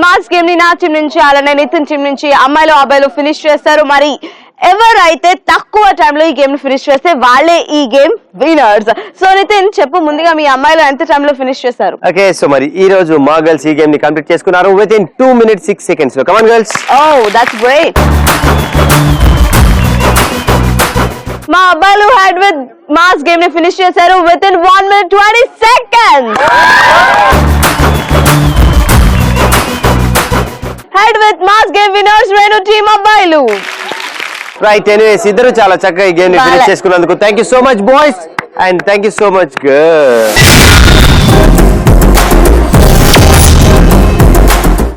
Mass game ని నా టీం నుంచి అలానే నితిన్ టీం నుంచి అమ్మాయిలు అబ్బాయిలు ఫినిష్ చేస్తారు. మరి ఎవరైతే తక్కువ టైంలో ఈ గేమ్ ని ఫినిష్ చేస్తే వాళ్ళే ఈ గేమ్ వినర్స్. సో నితిన్ చెప్పు, ముందుగా మీ అమ్మాయిలు ఎంత టైంలో ఫినిష్ చేశారు? ఓకే, సో మరి ఈ రోజు మా గర్ల్స్ ఈ గేమ్ ని కంప్లీట్ చేసుకున్నారు విత్ ఇన్ 2 minutes 6 seconds లో. కమాన్ గర్ల్స్. Oh, that's great. మా అబ్బాయిలు హెడ్ విత్ మాస్ గేమ్ ని ఫినిష్ చేశారు with in 1 minute 20 seconds. Head with mass game winners Renu team అబ్బాయిలు. రైట్, ఎనీవేస్ ఇద్దరు చాలా చక్కగా ఈ గేమ్ ని ఫినిష్ చేసుకున్నందుకు thank you so much boys and thank you so much girls.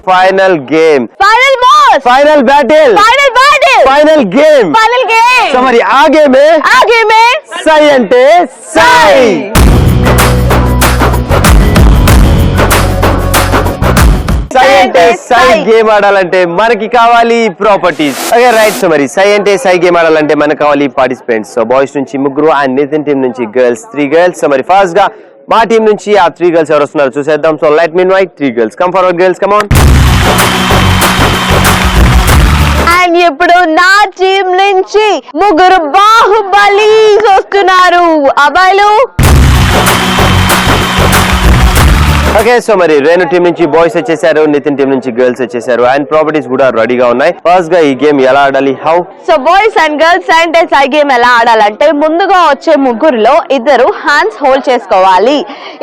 Final game, final boss, final battle, final battle, final game, final game. So మరి ఆ గేమే సై అంటే సై. సై అంటే సై గేమ్ ఆడాలంటే మనకి కావాలి ప్రాపర్టీస్. ఓకే రైట్, సో మరి సై అంటే సై గేమ్ ఆడాలంటే మనకు కావాలి పార్టిసిపెంట్స్. సో బాయ్స్ నుంచి 3 అండ్ నితిన్ టీమ్ నుంచి గర్ల్స్ 3 girls. సో మరి ఫాస్ట్ గా మా టీం నుంచి ఆ 3 girls ఎవరు వస్తున్నారు చూసేద్దాం. So let me invite 3 girls. Come forward girls, come on. And ఇప్పుడు నా టీం నుంచి 3 బాహుబలీస్ వస్తున్నారు అబ్బాయిలు. ఓకే, సో మరి రేణు టీం నుంచి బాయ్స్ వచ్చేసారు, నితిన్ టీం నుంచి గర్ల్స్ వచ్చేసారు అండ్ ప్రాపర్టీస్ కూడా రెడీగా ఉన్నాయి. ఫస్ట్ గా ఈ గేమ్ ఎలా ఆడాలి, how? So boys and girls అంటే సై గేమ్ ఎలా ఆడాలంటే ముందుగా వచ్చే 3లో 2 హ్యాండ్స్ హోల్డ్ చేసుకోవాలి.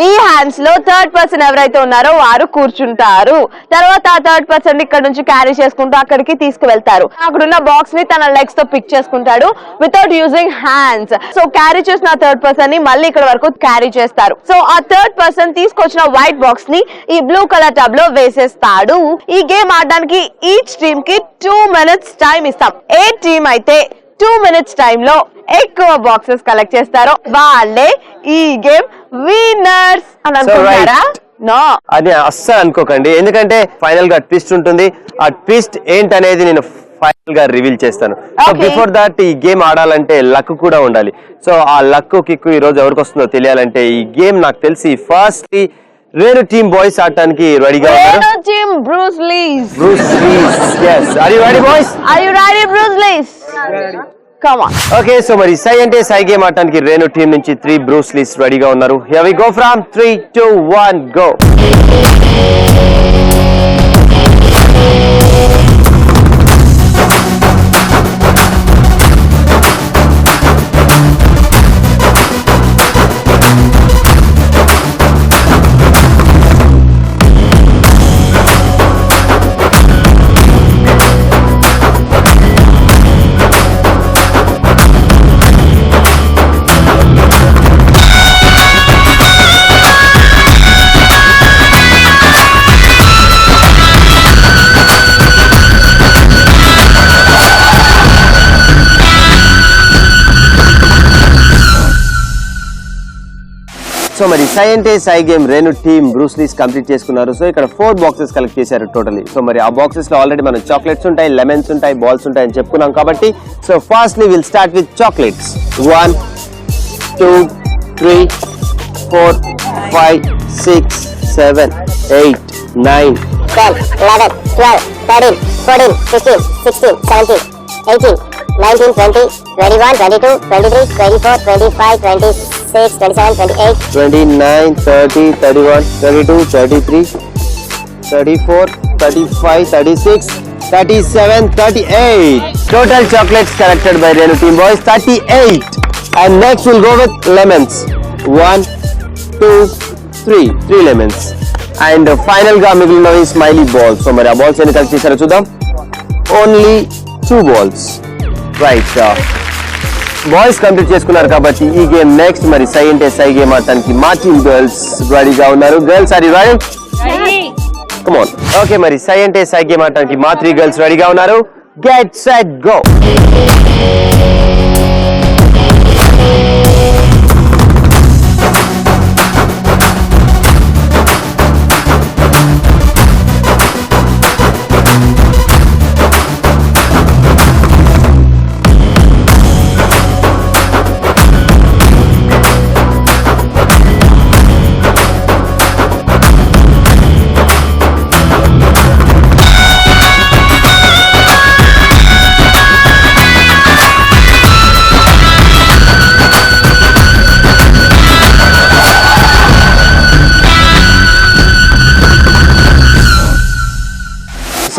ఈ హ్యాండ్స్ లో థర్డ్ పర్సన్ ఎవరైతే ఉన్నారో వారు కూర్చుంటారు. తర్వాత ఆ థర్డ్ పర్సన్ ఇక్కడ నుంచి క్యారీ చేసుకుంటూ అక్కడికి తీసుకువెళ్తారు. అక్కడున్న బాక్స్ ని తన లెగ్స్ తో పిక్ చేసుకుంటాడు without using hands. So carry చేసిన థర్డ్ పర్సన్ ని మళ్ళీ ఇక్కడ వరకు క్యారీ చేస్తారు. సో ఆ థర్డ్ పర్సన్ తీసుకొచ్చిన వైట్ బాక్స్ ని ఈ బ్లూ కలర్ టబ్ లో వేసేస్తాడు. ఈ గేమ్ ఆడడానికి ఈచ్ టీమ్ కి 2 minutes టైం ఇస్తాం. ఏ టీమ్ అయితే 2 minutes టైం లో ఎక్కువ బాక్సెస్ కలెక్ట్ చేస్తారో వాళ్ళే ఈ గేమ్ విన్నర్స్ అని అనుకుంటారా? నో, అది అస్సలు అనుకోకండి, ఎందుకంటే ఫైనల్ గా ట్విస్ట్ ఉంటుంది. ఆ ట్విస్ట్ ఏంటనేది నేను ఫైనల్ గా రివీల్ చేస్తాను. సో బిఫోర్ దాట్ ఈ గేమ్ ఆడాలంటే లక్ కూడా ఉండాలి. సో ఆ లక్ కిక్కు ఈ రోజు ఎవరికి వస్తుందో తెలియాలంటే ఈ గేమ్ నాకు తెలిసి ఫస్ట్ రేణు టీమ్ బాయ్స్ ఆడటానికి రెడీగా ఉన్నారు. Renu team Bruce less. Bruce less, yes. Are you ready boys? Are you ready Bruce Lees? Come on. Okay, so మరి సై అంటే సై గేమ్ ఆడటానికి రేణు టీమ్ నుంచి 3 బ్రూస్ లీస్ రెడీగా ఉన్నారు. Here we go from 3, 2, 1 go. So మరి సై అంటే సై game Renu team Bruce Lees complete చేసుకున్నారు. సో ఇక్కడ 4 బాక్సెస్ కలెక్ట్ చేశారు టోటలీ. సో మరి ఆ బాక్సెస్ లో ఆల్రెడీ మనం చాక్లెట్స్ ఉంటాయి, లెమన్స్ ఉంటాయి, బాల్స్ ఉంటాయి అని చెప్పుకున్నాం కాబట్టి so firstly will start with chocolates. 1, 2, 3, 4, 5, 6, 7, 8, 9, 10, 11, 12, 13, 14, 15, 16, 17, 18, 19, 20, 21, 22, 23, 24, 25, 26, 27, 28, 29, 30, 31, 32, 33, 34, 35, 36, 37, 38. Total chocolates collected by Renu team boys 38. And next we'll go with lemons. 1, 2, 3. 3 lemons. And final ga migilinavi smiley balls. So mari balls eni collect chesaro chudam. Only 2 balls. Right. Boys complete చేసుకున్నారు కాబట్టి ఈ game next మరి సై అంటే సై game ఆడటానికి మా team girls రెడీగా ఉన్నారు. Girls are you ready? Come on. Okay, మరి సై అంటే సై గేమ్ ఆడటానికి మా 3 గర్ల్స్ రెడీగా ఉన్నారు. Get set go.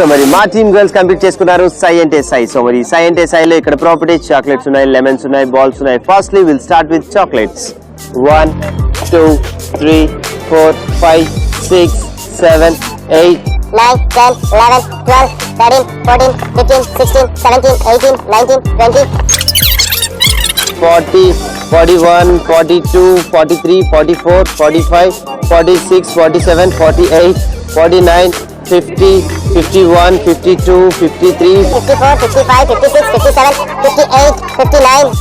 సో మరి మా టీమ్ గర్ల్స్ కంప్లీట్ చేసుకున్నారు సై అంటే సై. సో మరి సై అంటే సైలో ఇక్కడ ప్రాపర్టీస్ చాక్లెట్స్ ఉన్నాయి, లెమన్స్ ఉన్నాయి, బాల్స్ ఉన్నాయి. Firstly will start with chocolates. 1 2 3 4 5 6 7 8 9, 10, 11, 12, 13, 14, 15, 16, 17, 18, 19, 20, 40 41 42 43 44 45 46 47 48 49 50 51 52 53 54, 55, 56, 57, 58, 59,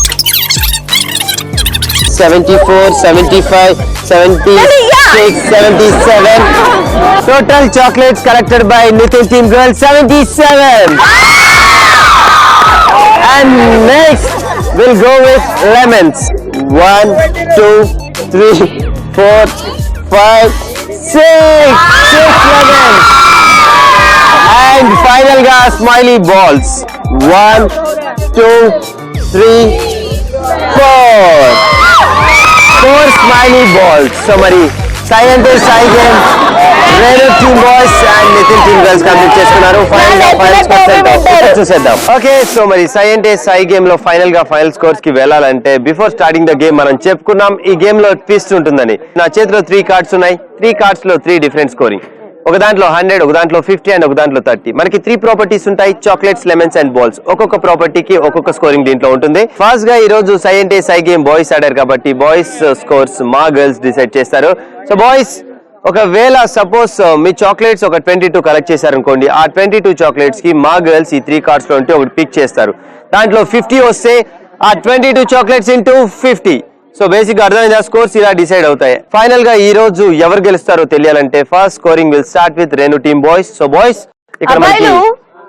74 75 76 77. Total chocolates collected by Nitin Team Girls 77. And next we'll go with lemons. 1 2 3 4 5 6 lemons. And final ga smiley balls. 1 2 3 4 smiley balls. So మరి సై అంటే సై game Renu team boys and Nitin team girls complete చేసుకున్నారు. చూసేద్దాం. Okay, so మరి సై అంటే సై గేమ్ లో ఫైనల్ గా ఫైనల్ స్కోర్స్ కి వెళ్ళాలంటే బిఫోర్ స్టార్టింగ్ ద గేమ్ మనం చెప్పుకున్నాం ఈ గేమ్ లో ట్విస్ట్ ఉంటుందని. నా చేతిలో 3 కార్డ్స్ ఉన్నాయి. 3 కార్డ్స్ లో 3 డిఫరెంట్ స్కోరింగ్. ఒక దాంట్లో 100, ఒక దాంట్లో 50 అండ్ ఒక దాంట్లో 30. మనకి 3 ప్రాపర్టీస్ ఉంటాయి, చాక్లెట్స్, లెమన్స్ అండ్ బాల్స్. ఒక్కొక్క ప్రాపర్టీకి ఒక్కొక్క స్కోరింగ్ దీంట్లో ఉంటుంది. ఫస్ట్ గా ఈ రోజు సై అంటే సై గేమ్ బాయ్స్ ఆడారు కాబట్టి బాయ్స్ స్కోర్స్ మా గర్ల్స్ డిసైడ్ చేస్తారు. సో బాయ్స్, ఒకవేళ సపోజ్ మీ చాక్లెట్స్ ఒక 22 కలెక్ట్ చేశారనుకోండి, ఆ 22 చాక్లెట్స్ కి మా గర్ల్స్ ఈ 3 కార్డ్స్ లో ఉంటే ఒకటి పిక్ చేస్తారు. దాంట్లో 50 వస్తే ఆ 22 చాక్లెట్స్ ఇంటూ 50. సో బేసిక్ గా అర్థమైందా, స్కోర్స్ ఇలా డిసైడ్ అవుతాయి. ఫైనల్ గా ఈ రోజు ఎవరు గెలుస్తారో తెలియాలంటే first scoring will start with Renu team boys. So boys, ఇక్కడ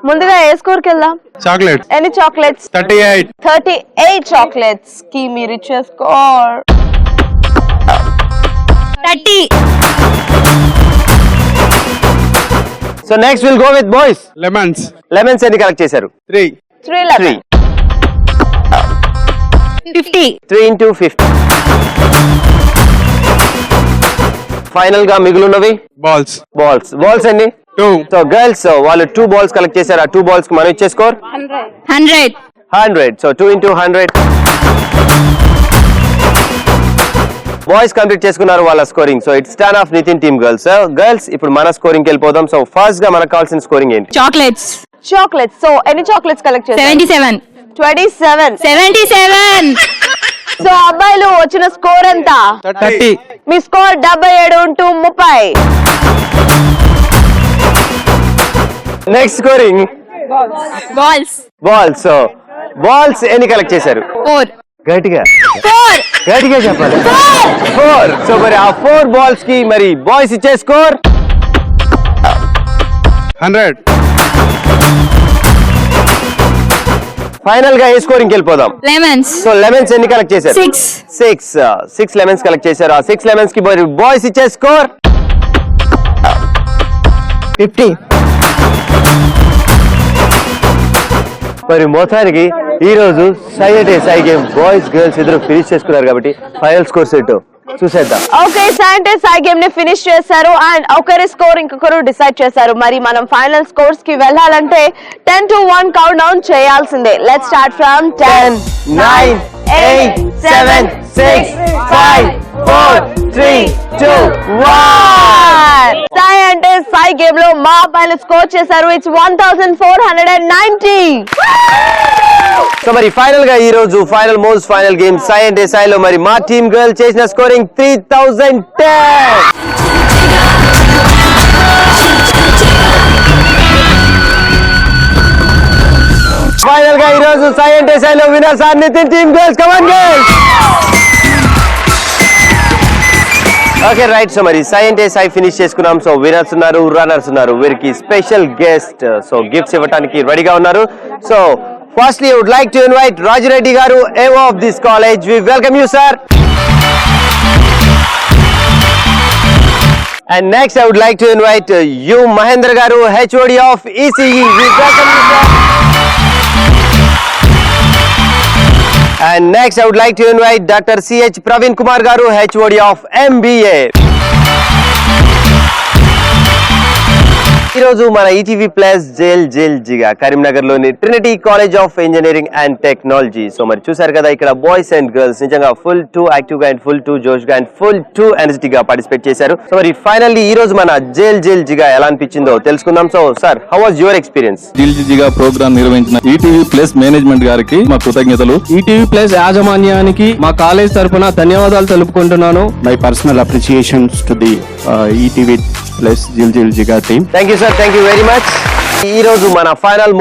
ముందుగా ఏ స్కోర్ కి వెళ్దాం? చాక్లెట్స్. ఎన్ని చాక్లెట్స్? 38 చాక్లెట్స్ కి మీరు ఇచ్చే score 30. So next will go with boys. Lemons. Lemons ఎన్ని కలెక్ట్ చేశారు? 3 3 50. 3 into 50. ఫైనల్ గా మిగులున్నవి బాల్స్. బాల్స్ ఎన్ని? 2. సో గర్ల్స్ వాళ్ళు 2 బాల్స్ కలెక్ట్ చేశారు. ఆ 2 బాల్స్ కి మనం ఇచ్చే score 100. So 2 into 100. Boys complete చేసుకున్నారు వాళ్ళ scoring. So it's turn of Nithin team girls. Girls, ఇప్పుడు మన స్కోరింగ్ కి వెళ్ళిపోదాం. సో ఫస్ట్ గా మనకు కావాల్సిన స్కోరింగ్ ఏంటి? చాక్లెట్స్. సో ఎన్ని చాక్లెట్స్ కలెక్ట్ చేశారు? 77. 27. సో అబ్బాయిలు వచ్చిన స్కోర్ ఎంత? 30. మీ score 77 into 30. Next scoring balls. So balls ఎన్ని కలెక్ట్ చేశారు? 4. గట్టిగా చెప్పాలి. 4. సో మరి ఆ 4 బాల్స్ కి మరి బాయ్స్ ఇచ్చే స్కోర్ 100. ఫైనల్ గా ఏ స్కోరింగ్ వెళ్ళిపోదాం? లెమన్స్. సో లెమన్స్ ఎన్ని కలెక్ట్ చేశారు? 6 లెమన్స్ కలెక్ట్ చేశారు. ఆ 6 లెమన్స్ కి మరి బాయ్స్ ఇచ్చే స్కోర్ 50. మరి మొత్తానికి ఈ రోజు సై అంటే సై గేమ్ బాయ్స్ గర్ల్స్ ఇద్దరు ఫినిష్ చేసుకున్నారు కాబట్టి ఫైనల్ స్కోర్ సెట్ చూసేద్దాం. ఓకే, అంటే సై గేమ్ ని ఫినిష్ చేశారు అండ్ ఒకరి స్కోర్ ఇంకొకరు డిసైడ్ చేశారు. మరి మనం ఫైనల్ స్కోర్స్ కి వెళ్ళాలంటే 10 to 1 కౌంట్ డౌన్ చేయాల్సిందే. Let's start from 10 9 8 7 6 5 4 3 2 1. సై అంటే సై గేమ్ లో మా అబ్బాయిలు స్కోర్ చేశారు. ఇట్స్ 1490. సో మరి ఫైనల్ గా ఈ రోజు ఫైనల్ మోస్ట్ ఫైనల్ గేమ్ సై అంటే సైలో మరి మా టీమ్ గర్ల్ చేసిన స్కోరింగ్ 3010. ఫైనల్ గా ఈ రోజు సై అంటే సైలో winners are Nitin team girls. Come on girls. Okay right. So మరి సై అంటే సై ఫినిష్ చేసుకున్నాం. సో విన్నర్స్ ఉన్నారు, రన్నర్స్ ఉన్నారు. వీరికి స్పెషల్ గెస్ట్ సో గిఫ్ట్స్ ఇవ్వడానికి రెడీగా ఉన్నారు. So firstly I would like to invite Raju Reddy garu, AO of this college. We welcome you, sir. And next I would like to invite you Mahendra garu, HOD of ECE. We welcome you, sir. And next I would like to invite Dr. CH Praveen Kumar garu, HOD of MBA. ఈ రోజు మన ETV plus జేల్ జిగా కరీంనగర్ లోని Trinity college of engineering and technology. So మరి చూసారు కదా ఇక్కడ బాయ్స్ అండ్ గర్ల్స్ నిజంగా ఫుల్ టు యాక్టివ్ గా అండ్ ఫుల్ టు జోష్ గా అండ్ ఫుల్ టు ఎనర్జెటిక్ గా పార్టిసిపేట్ చేశారు. సో మరి ఫైనల్లీ ఈ రోజు మన జేల్ జిగా ఎలా అనిపించిందో తెలుసుకుందాం. So sir, how was your experience? జిగా ప్రోగ్రామ్ నిర్వహించిన ఈటీవీ ప్లస్ మేనేజ్మెంట్ గారికి మా కృతజ్ఞతలు. ఈటీవీ ప్లస్ యాజమాన్యానికి మా కాలేజ్ తరపున ధన్యవాదాలు తెలుపుకుంటున్నాను. My personal appreciations to the ETV plus జిగా team. Thank you sir, thank you very much. ఈ రోజు మన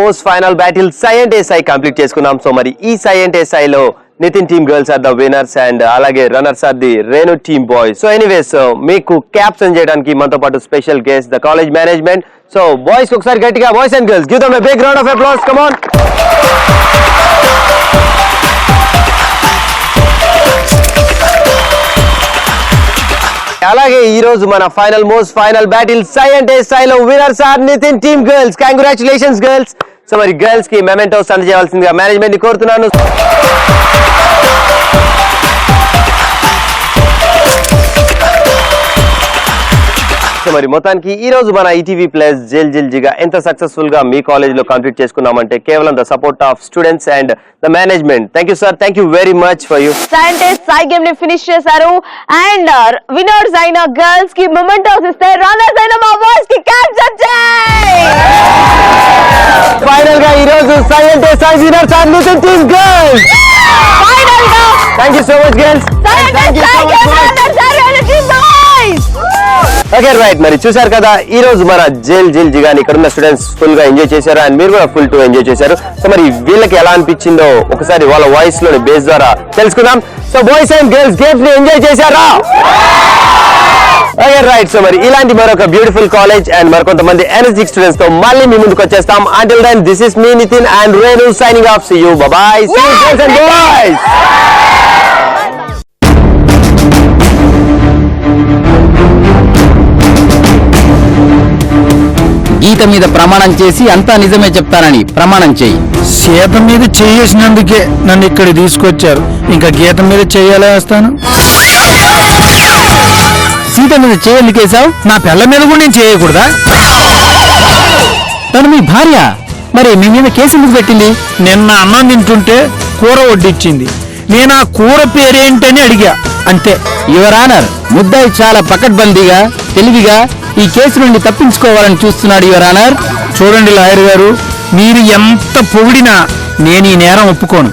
మోస్ట్ ఫైనల్ బ్యాటిల్ సై అండ్ ఏ సై కంప్లీట్ చేసుకున్నాం. సో మరి ఈ సై అండ్ ఏ సైలో Nitin team girls are the winners and అలాగే runners are the Renu team boys. So anyways మీకు క్యాప్టన్ చేయడానికి మనతో పాటు special guest the college management. So boys ఒకసారి గట్టిగా boys and girls give them a big round of applause. Come on. అలాగే ఈ రోజు మన మోస్ట్ ఫైనల్ బ్యాటిల్ సై అండ్ ఏ సైలో winners are Nitin team girls. Congratulations girls. So మరి girls కి మెమెంటోస్ అందజేయాల్సిందిగా మేనేజ్మెంట్ ని కోరుతున్నాను. సో మరి మొత్తానికి ఈ రోజు మన ఈటీవీ ప్లస్ జిగా ఎంత సక్సెస్ఫుల్ గా మీ కాలేజ్ లో కంప్లీట్ చేసుకున్నామంటే కేవలం the support of students and the management. Thank you sir, thank you very much for you. సై గేమ్ ని ఫినిష్ చేశారు అండ్ విన్నర్స్ అయిన గర్ల్స్ కి మొమెంటోస్ ఇస్తే రన్నర్స్ అయిన మా బాయ్స్ కి క్యాప్స్ వచ్చాయి. ఫైనల్ గా ఈ రోజు సై అండ్ ఏ సై winners are Nitin team girls. Final గా thank you so much girls. Okay right, మరి చూసారు కదా ఈ రోజు మన జిగాని ఇక్కడ ఉన్న స్టూడెంట్స్ ఫుల్ గా ఎంజాయ్ చేశారు అండ్ మీరు కూడా ఫుల్ టు ఎంజాయ్ చేశారు. సో మరి వీళ్ళకి ఎలా అనిపించిందో ఒకసారి వాళ్ళ వాయిస్ లోని బేస్ ద్వారా తెలుసుకుందాం. So boys and girls games ని ఎంజాయ్ చేశారా? Okay right. సో మరి ఇలాంటి మరొక బ్యూటిఫుల్ కాలేజ్ అండ్ మరికొంతమంది ఎనర్జిక్ స్టూడెంట్స్ తో మళ్ళీ మీ ముందుకు వచ్చేస్తాం. అంటిల్ దెన్ దిస్ ఇస్ మీ Nitin and Renu signing off. See you, bye bye. See you girls and boys. Gita మీద ప్రమాణం చేసి అంతా నిజమే చెప్తానని ప్రమాణం చేయి. సీత మీద చేసినందుకే నన్ను ఇక్కడ తీసుకొచ్చారు, ఇంకా గీత మీద చేయాలా వేస్తాను. సీత మీద చేయలికేశావు, నా పిల్ల మీద కూడా నేను చేయకూడదా? తను మీ భార్య, మరి మీ మీద కేసు ఎందుకు పెట్టింది? నిన్న అన్నం తింటుంటే కూర వడ్డిచ్చింది, నేను ఆ కూర పేరేంటని అడిగా, అంతే. యువర్ ఆనర్, ముద్దాయి చాలా పకడ్బందీగా తెలివిగా ఈ కేసు నుండి తప్పించుకోవాలని చూస్తున్నాడు యువర్ ఆనర్. చూడండి లాయర్ గారు, మీరు ఎంత పొగిడినా నేను ఈ నేరం ఒప్పుకోను.